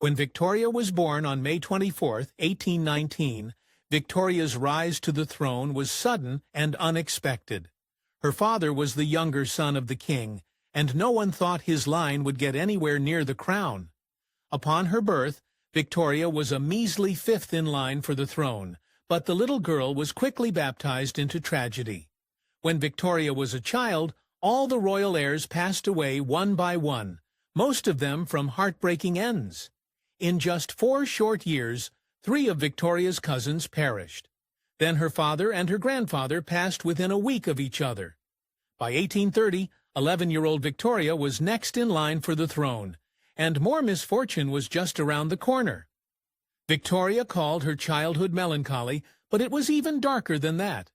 When Victoria was born on May 24, 1819, Victoria's rise to the throne was sudden and unexpected. Her father was the younger son of the king, and no one thought his line would get anywhere near the crown. Upon her birth, Victoria was a measly fifth in line for the throne, but the little girl was quickly baptized into tragedy. When Victoria was a child, all the royal heirs passed away one by one, most of them from heartbreaking ends. In just 4 short years, 3 of Victoria's cousins perished. Then her father and her grandfather passed within a week of each other. By 1830, 11-year-old Victoria was next in line for the throne, and more misfortune was just around the corner. Victoria called her childhood melancholy, but it was even darker than that.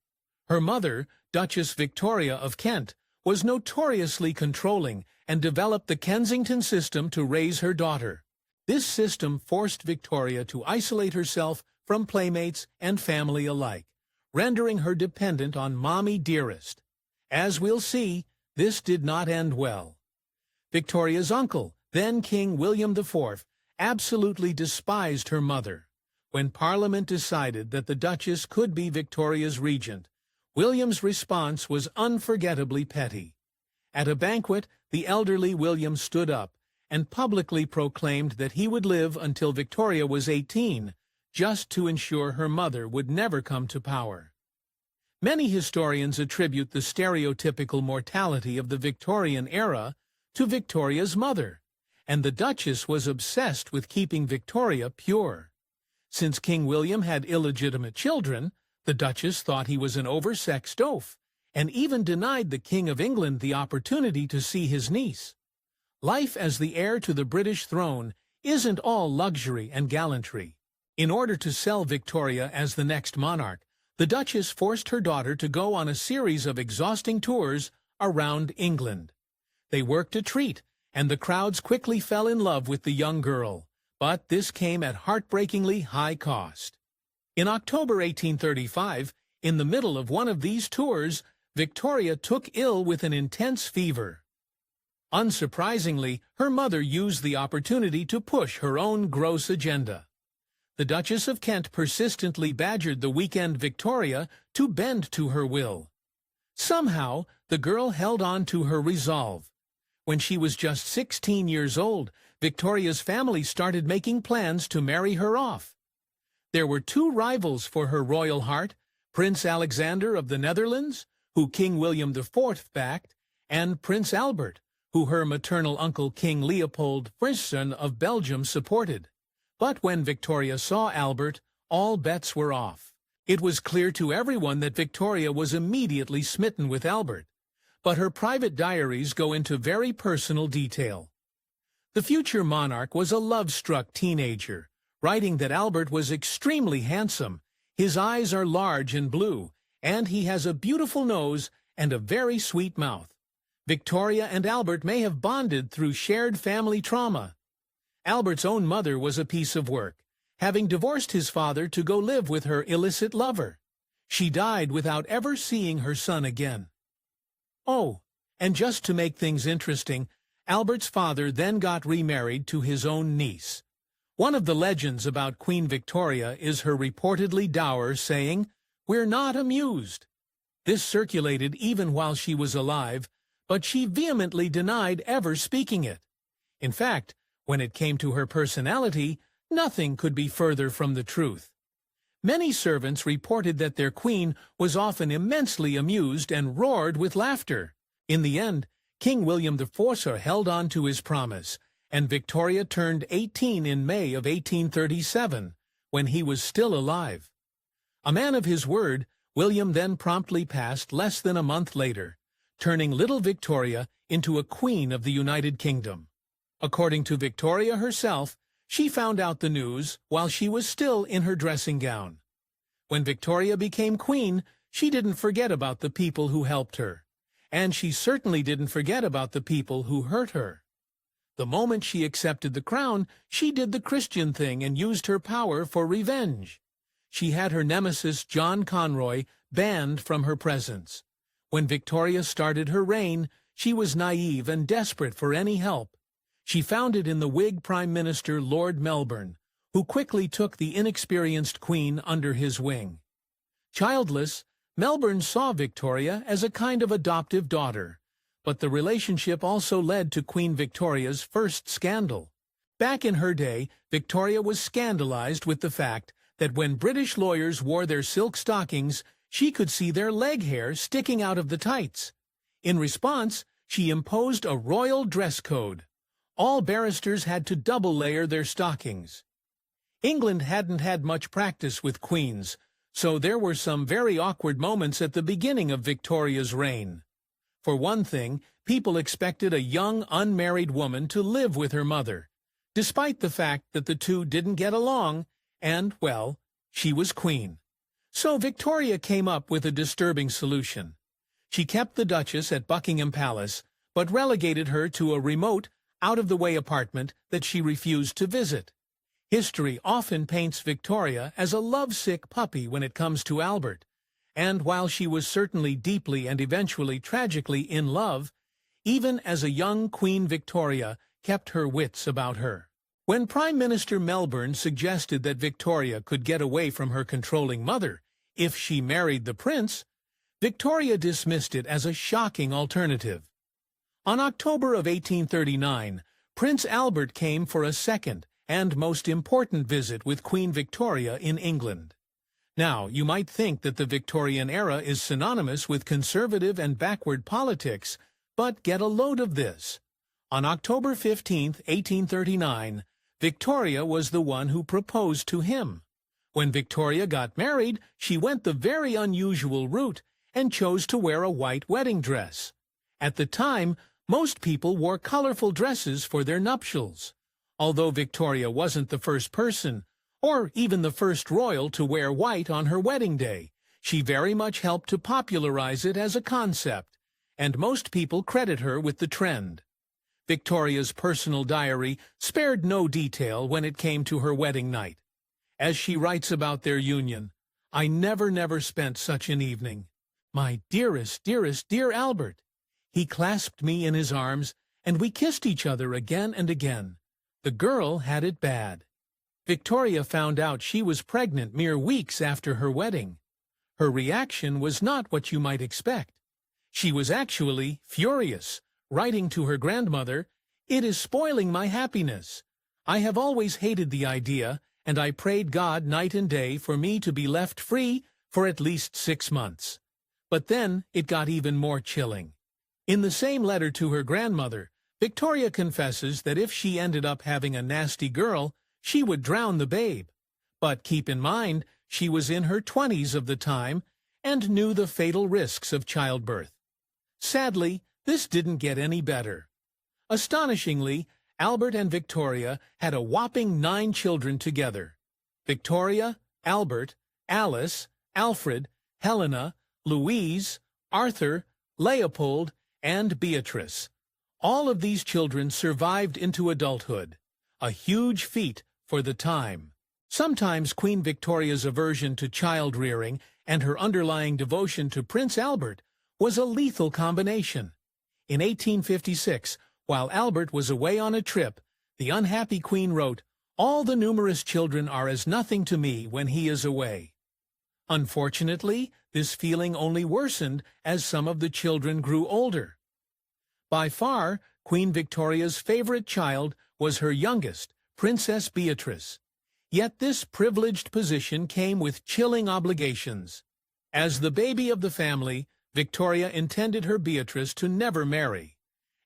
Her mother, Duchess Victoria of Kent, was notoriously controlling and developed the Kensington system to raise her daughter. This system forced Victoria to isolate herself from playmates and family alike, rendering her dependent on Mommy Dearest. As we'll see, this did not end well. Victoria's uncle, then King William IV, absolutely despised her mother. When Parliament decided that the Duchess could be Victoria's regent, William's response was unforgettably petty. At a banquet, the elderly William stood up and publicly proclaimed that he would live until Victoria was 18, just to ensure her mother would never come to power. Many historians attribute the stereotypical mortality of the Victorian era to Victoria's mother, and the Duchess was obsessed with keeping Victoria pure. Since King William had illegitimate children, the Duchess thought he was an oversexed oaf, and even denied the King of England the opportunity to see his niece. Life as the heir to the British throne isn't all luxury and gallantry. In order to sell Victoria as the next monarch, the Duchess forced her daughter to go on a series of exhausting tours around England. They worked a treat, and the crowds quickly fell in love with the young girl, but this came at heartbreakingly high cost. In October 1835, in the middle of one of these tours, Victoria took ill with an intense fever. Unsurprisingly, her mother used the opportunity to push her own gross agenda. The Duchess of Kent persistently badgered the weekend Victoria to bend to her will. Somehow, the girl held on to her resolve. When she was just 16 years old, Victoria's family started making plans to marry her off. There were 2 rivals for her royal heart, Prince Alexander of the Netherlands, who King William IV backed, and Prince Albert, who her maternal uncle King Leopold Frisian of Belgium supported. But when Victoria saw Albert, all bets were off. It was clear to everyone that Victoria was immediately smitten with Albert, but her private diaries go into very personal detail. The future monarch was a love-struck teenager, writing that Albert was extremely handsome, his eyes are large and blue, and he has a beautiful nose and a very sweet mouth. Victoria and Albert may have bonded through shared family trauma. Albert's own mother was a piece of work, having divorced his father to go live with her illicit lover. She died without ever seeing her son again. Oh, and just to make things interesting, Albert's father then got remarried to his own niece. One of the legends about Queen Victoria is her reportedly dour saying, "We're not amused." This circulated even while she was alive, but she vehemently denied ever speaking it. In fact, when it came to her personality, nothing could be further from the truth. Many servants reported that their queen was often immensely amused and roared with laughter. In the end, King William IV held on to his promise, and Victoria turned 18 in May of 1837, when he was still alive. A man of his word, William then promptly passed less than a month later, turning little Victoria into a queen of the United Kingdom. According to Victoria herself, she found out the news while she was still in her dressing gown. When Victoria became queen, she didn't forget about the people who helped her, and she certainly didn't forget about the people who hurt her. The moment she accepted the crown, she did the Christian thing and used her power for revenge. She had her nemesis John Conroy banned from her presence. When Victoria started her reign, she was naive and desperate for any help. She found it in the Whig Prime Minister Lord Melbourne, who quickly took the inexperienced queen under his wing. Childless, Melbourne saw Victoria as a kind of adoptive daughter, but the relationship also led to Queen Victoria's first scandal. Back in her day, Victoria was scandalized with the fact that when British lawyers wore their silk stockings, she could see their leg hair sticking out of the tights. In response, she imposed a royal dress code. All barristers had to double-layer their stockings. England hadn't had much practice with queens, so there were some very awkward moments at the beginning of Victoria's reign. For one thing, people expected a young, unmarried woman to live with her mother, despite the fact that the two didn't get along, and, well, she was queen. So Victoria came up with a disturbing solution. She kept the Duchess at Buckingham Palace, but relegated her to a remote, out-of-the-way apartment that she refused to visit. History often paints Victoria as a lovesick puppy when it comes to Albert, and while she was certainly deeply and eventually tragically in love, even as a young Queen Victoria kept her wits about her. When Prime Minister Melbourne suggested that Victoria could get away from her controlling mother if she married the prince, Victoria dismissed it as a shocking alternative. On October of 1839, Prince Albert came for a second and most important visit with Queen Victoria in England. Now, you might think that the Victorian era is synonymous with conservative and backward politics, but get a load of this. On October 15, 1839, Victoria was the one who proposed to him. When Victoria got married, she went the very unusual route and chose to wear a white wedding dress. At the time, most people wore colorful dresses for their nuptials. Although Victoria wasn't the first person, or even the first royal to wear white on her wedding day, she very much helped to popularize it as a concept, and most people credit her with the trend. Victoria's personal diary spared no detail when it came to her wedding night. As she writes about their union, "I never spent such an evening. My dearest, dear Albert. He clasped me in his arms, and we kissed each other again and again. The girl had it bad. Victoria found out she was pregnant mere weeks after her wedding. Her reaction was not what you might expect. She was actually furious, writing to her grandmother, 'It is spoiling my happiness. I have always hated the idea, and I prayed God night and day for me to be left free for at least 6 months. But then it got even more chilling.' In the same letter to her grandmother, Victoria confesses that if she ended up having a nasty girl, she would drown the babe. But keep in mind, she was in her 20s of the time and knew the fatal risks of childbirth. Sadly, this didn't get any better. Astonishingly, Albert and Victoria had a whopping 9 children together. Victoria, Albert, Alice, Alfred, Helena, Louise, Arthur, Leopold, and Beatrice. All of these children survived into adulthood, a huge feat for the time. Sometimes Queen Victoria's aversion to child-rearing and her underlying devotion to Prince Albert was a lethal combination. In 1856, while Albert was away on a trip, the unhappy queen wrote, "All the numerous children are as nothing to me when he is away." Unfortunately, this feeling only worsened as some of the children grew older. By far, Queen Victoria's favorite child was her youngest, Princess Beatrice. Yet this privileged position came with chilling obligations. As the baby of the family, Victoria intended her Beatrice to never marry,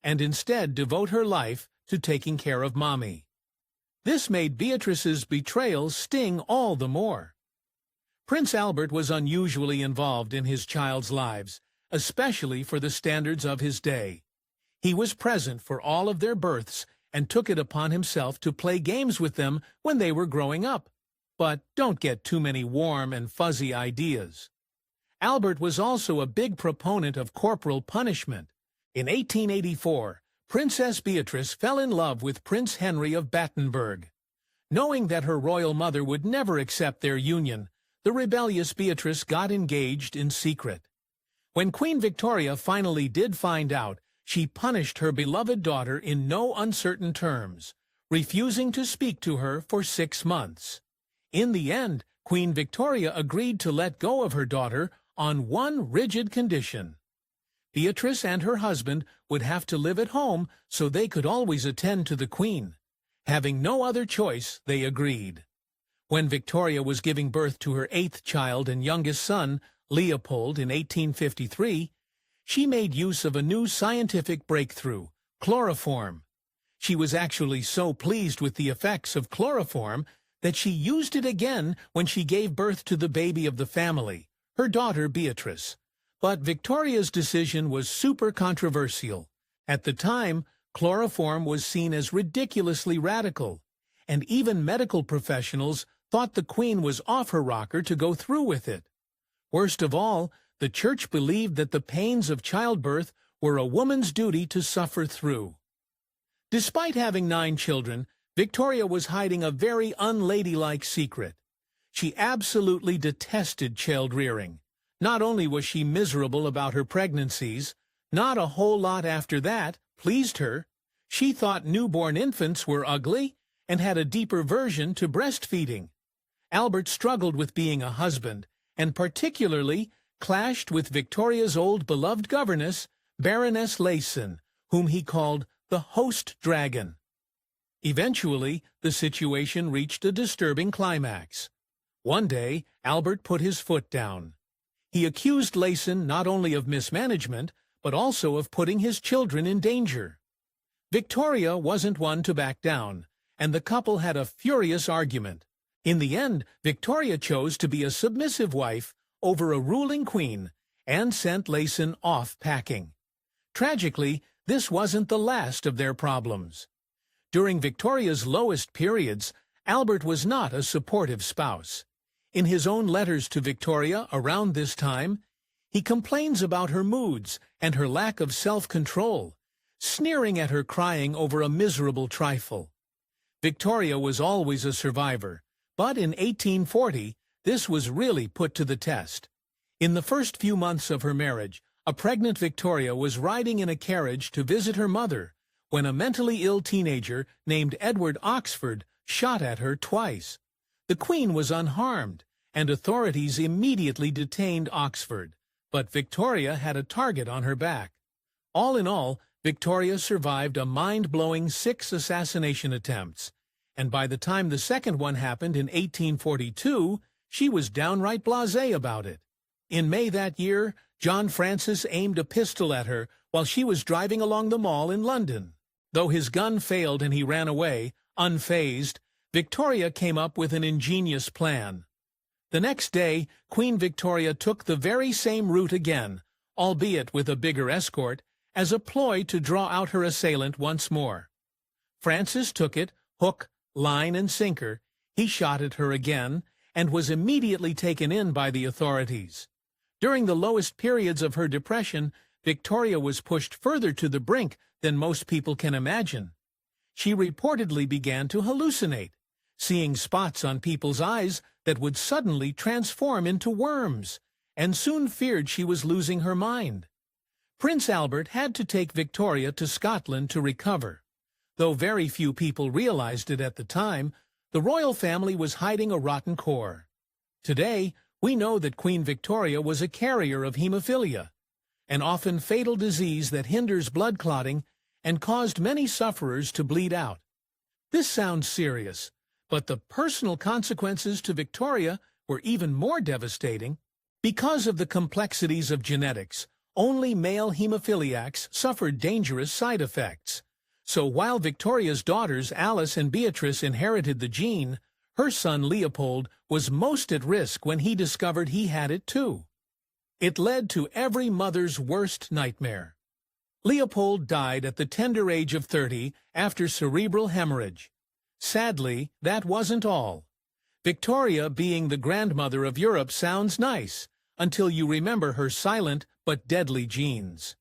and instead devote her life to taking care of Mommy. This made Beatrice's betrayal sting all the more. Prince Albert was unusually involved in his child's lives, especially for the standards of his day. He was present for all of their births and took it upon himself to play games with them when they were growing up. But don't get too many warm and fuzzy ideas. Albert was also a big proponent of corporal punishment. In 1884, Princess Beatrice fell in love with Prince Henry of Battenberg. Knowing that her royal mother would never accept their union, the rebellious Beatrice got engaged in secret. When Queen Victoria finally did find out, she punished her beloved daughter in no uncertain terms, refusing to speak to her for 6 months. In the end, Queen Victoria agreed to let go of her daughter on one rigid condition. Beatrice and her husband would have to live at home so they could always attend to the Queen. Having no other choice, they agreed. When Victoria was giving birth to her 8th child and youngest son, Leopold, in 1853, she made use of a new scientific breakthrough, chloroform. She was actually so pleased with the effects of chloroform that she used it again when she gave birth to the baby of the family, her daughter Beatrice. But Victoria's decision was super controversial. At the time, chloroform was seen as ridiculously radical, and even medical professionals thought the Queen was off her rocker to go through with it. Worst of all, the Church believed that the pains of childbirth were a woman's duty to suffer through. Despite having 9 children, Victoria was hiding a very unladylike secret. She absolutely detested child-rearing. Not only was she miserable about her pregnancies, not a whole lot after that pleased her. She thought newborn infants were ugly and had a deeper aversion to breastfeeding. Albert struggled with being a husband, and particularly clashed with Victoria's old beloved governess, Baroness Layson, whom he called the host dragon. Eventually, the situation reached a disturbing climax. One day, Albert put his foot down. He accused Layson not only of mismanagement, but also of putting his children in danger. Victoria wasn't one to back down, and the couple had a furious argument. In the end, Victoria chose to be a submissive wife over a ruling queen and sent Layson off packing. Tragically, this wasn't the last of their problems. During Victoria's lowest periods, Albert was not a supportive spouse. In his own letters to Victoria around this time, he complains about her moods and her lack of self-control, sneering at her crying over a miserable trifle. Victoria was always a survivor, but in 1840, this was really put to the test. In the first few months of her marriage, a pregnant Victoria was riding in a carriage to visit her mother when a mentally ill teenager named Edward Oxford shot at her twice. The Queen was unharmed, and authorities immediately detained Oxford, but Victoria had a target on her back. All in all, Victoria survived a mind-blowing 6 assassination attempts, and by the time the second one happened in 1842, she was downright blasé about it. In May that year, John Francis aimed a pistol at her while she was driving along the Mall in London. Though his gun failed and he ran away, unfazed, Victoria came up with an ingenious plan. The next day, Queen Victoria took the very same route again, albeit with a bigger escort, as a ploy to draw out her assailant once more. Francis took it, hook, line, and sinker. He shot at her again, and was immediately taken in by the authorities. During the lowest periods of her depression, Victoria was pushed further to the brink than most people can imagine. She reportedly began to hallucinate, seeing spots on people's eyes that would suddenly transform into worms, and soon feared she was losing her mind. Prince Albert had to take Victoria to Scotland to recover. Though very few people realized it at the time, the royal family was hiding a rotten core. Today, we know that Queen Victoria was a carrier of hemophilia, an often fatal disease that hinders blood clotting and caused many sufferers to bleed out. This sounds serious, but the personal consequences to Victoria were even more devastating. Because of the complexities of genetics, only male hemophiliacs suffered dangerous side effects. So while Victoria's daughters Alice and Beatrice inherited the gene, her son Leopold was most at risk when he discovered he had it too. It led to every mother's worst nightmare. Leopold died at the tender age of 30 after cerebral hemorrhage. Sadly, that wasn't all. Victoria being the grandmother of Europe sounds nice, until you remember her silent but deadly genes.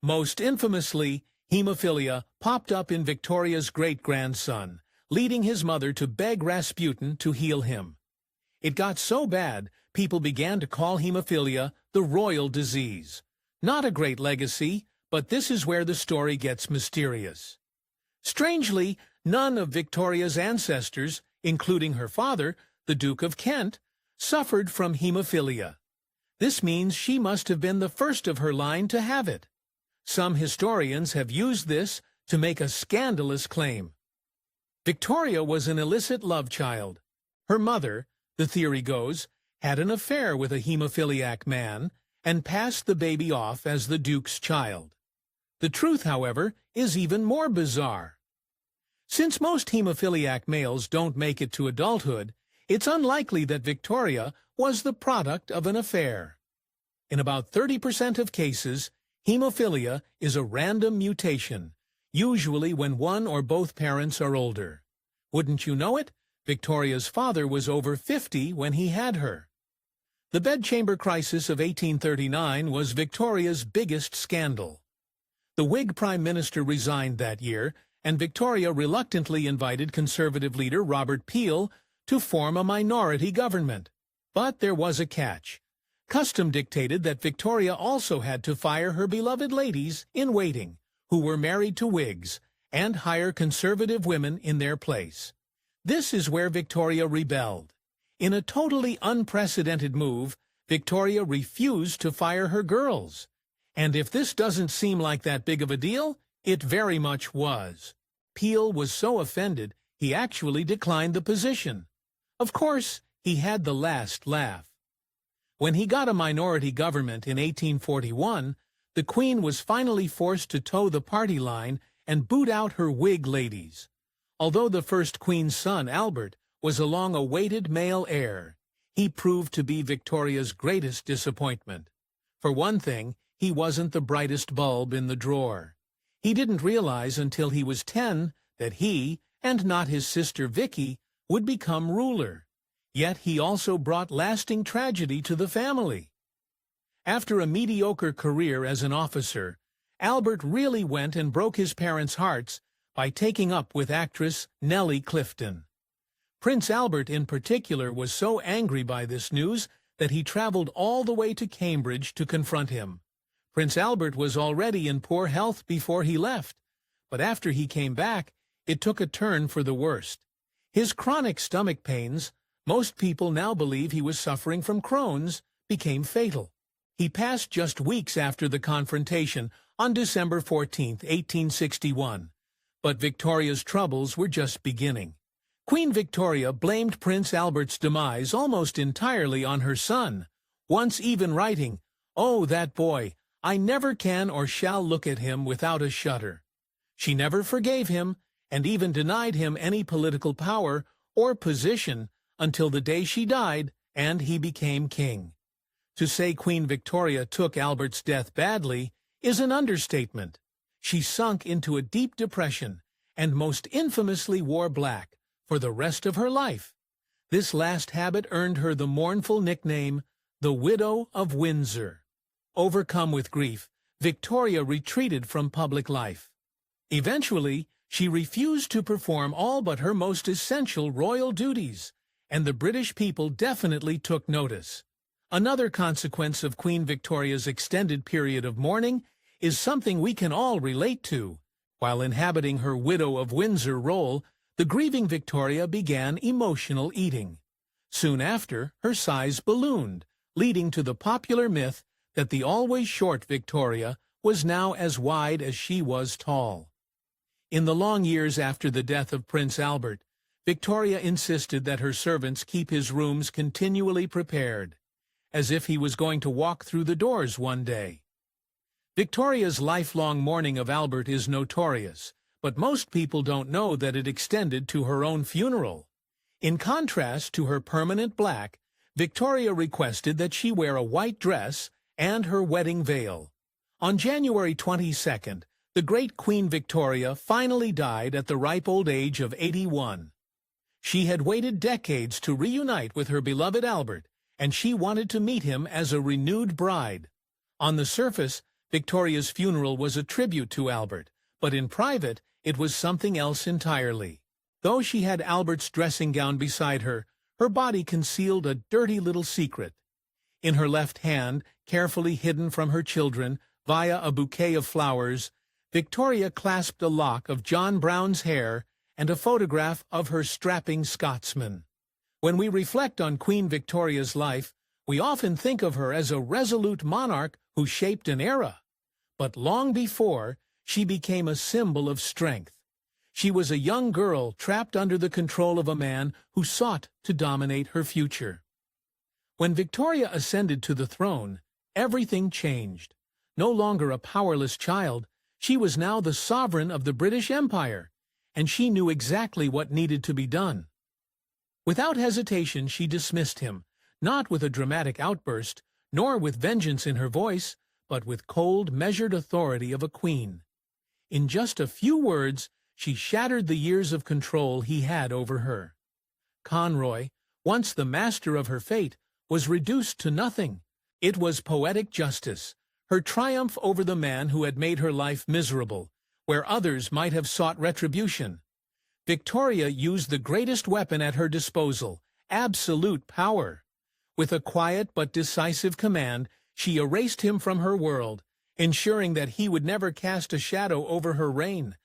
Most infamously, hemophilia popped up in Victoria's great-grandson, leading his mother to beg Rasputin to heal him. It got so bad, people began to call hemophilia the royal disease. Not a great legacy, But this is where the story gets mysterious. Strangely, none of Victoria's ancestors, including her father, the Duke of Kent, suffered from hemophilia. This means she must have been the first of her line to have it. Some historians have used this to make a scandalous claim. Victoria was an illicit love child. Her mother, the theory goes, had an affair with a hemophiliac man and passed the baby off as the Duke's child. The truth, however, is even more bizarre. Since most hemophiliac males don't make it to adulthood, it's unlikely that Victoria was the product of an affair. In about 30% of cases, hemophilia is a random mutation, usually when one or both parents are older. Wouldn't you know it? Victoria's father was over 50 when he had her. The bedchamber crisis of 1839 was Victoria's biggest scandal. The Whig Prime Minister resigned that year, and Victoria reluctantly invited Conservative leader Robert Peel to form a minority government. But there was a catch. Custom dictated that Victoria also had to fire her beloved ladies-in-waiting, who were married to Whigs, and hire Conservative women in their place. This is where Victoria rebelled. In a totally unprecedented move, Victoria refused to fire her girls. And if this doesn't seem like that big of a deal, it very much was. Peel was so offended, he actually declined the position. Of course, he had the last laugh. When he got a minority government in 1841, the Queen was finally forced to toe the party line and boot out her Whig ladies. Although the first Queen's son, Albert, was a long-awaited male heir, he proved to be Victoria's greatest disappointment. For one thing, he wasn't the brightest bulb in the drawer. He didn't realize until he was 10 that he, and not his sister Vicky, would become ruler. Yet he also brought lasting tragedy to the family. After a mediocre career as an officer, Albert really went and broke his parents' hearts by taking up with actress Nellie Clifton. Prince Albert in particular was so angry by this news that he traveled all the way to Cambridge to confront him. Prince Albert was already in poor health before he left, but after he came back, it took a turn for the worst. His chronic stomach pains, most people now believe he was suffering from Crohn's, became fatal. He passed just weeks after the confrontation on December 14, 1861. But Victoria's troubles were just beginning. Queen Victoria blamed Prince Albert's demise almost entirely on her son, once even writing, "Oh, that boy, I never can or shall look at him without a shudder." She never forgave him, and even denied him any political power or position until the day she died and he became king. To say Queen Victoria took Albert's death badly is an understatement. She sunk into a deep depression and most infamously wore black for the rest of her life. This last habit earned her the mournful nickname, the Widow of Windsor. Overcome with grief, Victoria retreated from public life. Eventually, she refused to perform all but her most essential royal duties, and the British people definitely took notice. Another consequence of Queen Victoria's extended period of mourning is something we can all relate to. While inhabiting her Widow of Windsor role, the grieving Victoria began emotional eating. Soon after, her size ballooned, leading to the popular myth that the always short Victoria was now as wide as she was tall. In the long years after the death of Prince Albert, Victoria insisted that her servants keep his rooms continually prepared, as if he was going to walk through the doors one day. Victoria's lifelong mourning of Albert is notorious, but most people don't know that it extended to her own funeral. In contrast to her permanent black, Victoria requested that she wear a white dress and her wedding veil. On January 22nd, the great Queen Victoria finally died at the ripe old age of 81. She had waited decades to reunite with her beloved Albert, and she wanted to meet him as a renewed bride. On the surface, Victoria's funeral was a tribute to Albert, but in private, it was something else entirely. Though she had Albert's dressing gown beside her, her body concealed a dirty little secret. In her left hand, carefully hidden from her children, Via a bouquet of flowers, Victoria clasped a lock of John Brown's hair and a photograph of her strapping Scotsman. When we reflect on Queen Victoria's life, we often think of her as a resolute monarch who shaped an era. But long before, she became a symbol of strength. She was a young girl trapped under the control of a man who sought to dominate her future. When Victoria ascended to the throne, everything changed. No longer a powerless child, she was now the sovereign of the British Empire, and she knew exactly what needed to be done. Without hesitation, she dismissed him, not with a dramatic outburst, nor with vengeance in her voice, but with cold, measured authority of a queen. In just a few words, she shattered the years of control he had over her. Conroy, once the master of her fate, was reduced to nothing. It was poetic justice, her triumph over the man who had made her life miserable, where others might have sought retribution. Victoria used the greatest weapon at her disposal, absolute power. With a quiet but decisive command, she erased him from her world, ensuring that he would never cast a shadow over her reign.